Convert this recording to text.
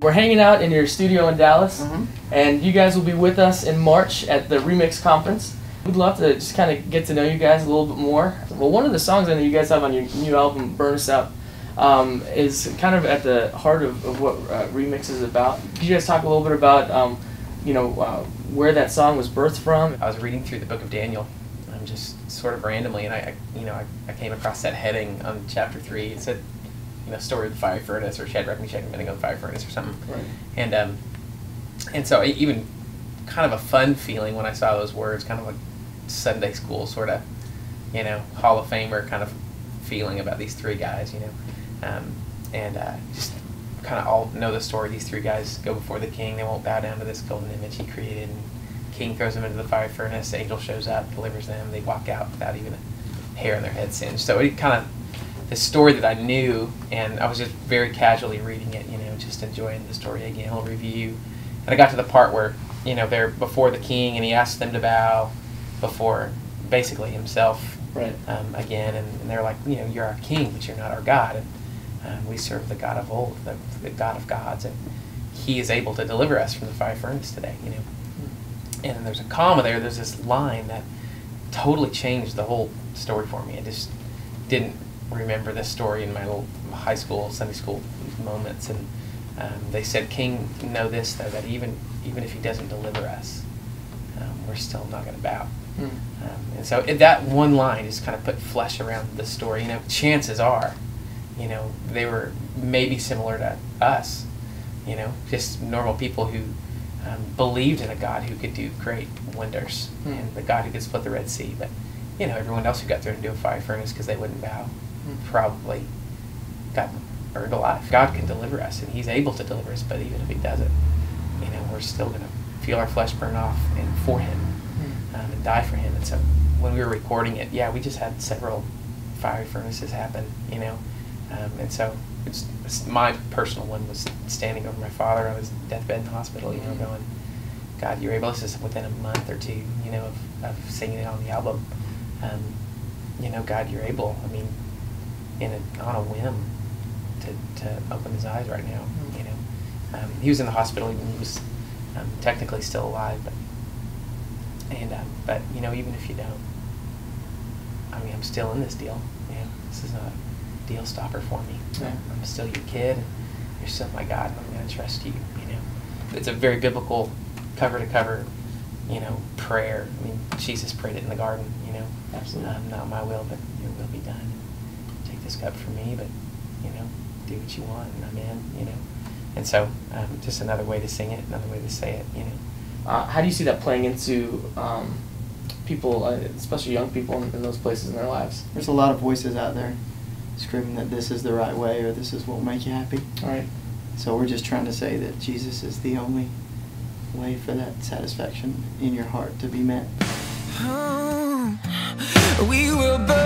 We're hanging out in your studio in Dallas, and you guys will be with us in March at the Remix Conference. We'd love to just kind of get to know you guys a little bit more. Well, one of the songs I know you guys have on your new album, Burn Us Out, is kind of at the heart of what Remix is about. Could you guys talk a little bit about, where that song was birthed from? I was reading through the book of Daniel, just sort of randomly, and I came across that heading on chapter 3. It said, story of the fire furnace, or Shadrach, Meshach, and Abednego, the fire furnace, or something. Right. And so even kind of a fun feeling when I saw those words, kind of like Sunday school sort of, Hall of Famer kind of feeling about these three guys, just kind of all know the story. These three guys go before the king. They won't bow down to this golden image he created. And king throws them into the fire furnace. The angel shows up, delivers them. They walk out without even a hair on their head singed. So it kind of, the story that I knew, and I was just very casually reading it, just enjoying the story again, a little review. And I got to the part where, they're before the king, and he asks them to bow before basically himself, right. Again, and they're like, you're our king, but you're not our God. And we serve the God of old, the God of gods, and he is able to deliver us from the fire furnace today, And then there's a comma there, there's this line that totally changed the whole story for me. I just didn't remember this story in my little high school, Sunday school moments, and they said, King, know this though, that even if he doesn't deliver us, we're still not going to bow. And so that one line just kind of put flesh around the story. Chances are, they were maybe similar to us, just normal people who believed in a God who could do great wonders, and the God who could split the Red Sea. But everyone else who got thrown into a fire furnace because they wouldn't bow probably got burned alive. God can deliver us, and he's able to deliver us, but even if he doesn't, we're still going to feel our flesh burn off and for him, and die for him. And so when we were recording it, we just had several fiery furnaces happen, and so my personal one was standing over my father on his deathbed in the hospital, going, God, you're able, this is within a month or two, of singing it on the album. God, you're able, on a whim, to open his eyes right now, he was in the hospital, even he was technically still alive, but even if you don't, I'm still in this deal, this is not a deal stopper for me. I'm still your kid, and you're still my God, and I'm going to trust you, It's a very biblical, cover-to-cover, prayer. Jesus prayed it in the garden, Absolutely. Not my will, but your will be done. Take this cup from me, but, do what you want, and I'm in, And so, just another way to sing it, another way to say it, How do you see that playing into people, especially young people in those places in their lives? There's a lot of voices out there screaming that this is the right way, or this is what will make you happy. All right. So we're just trying to say that Jesus is the only way for that satisfaction in your heart to be met. We will burn.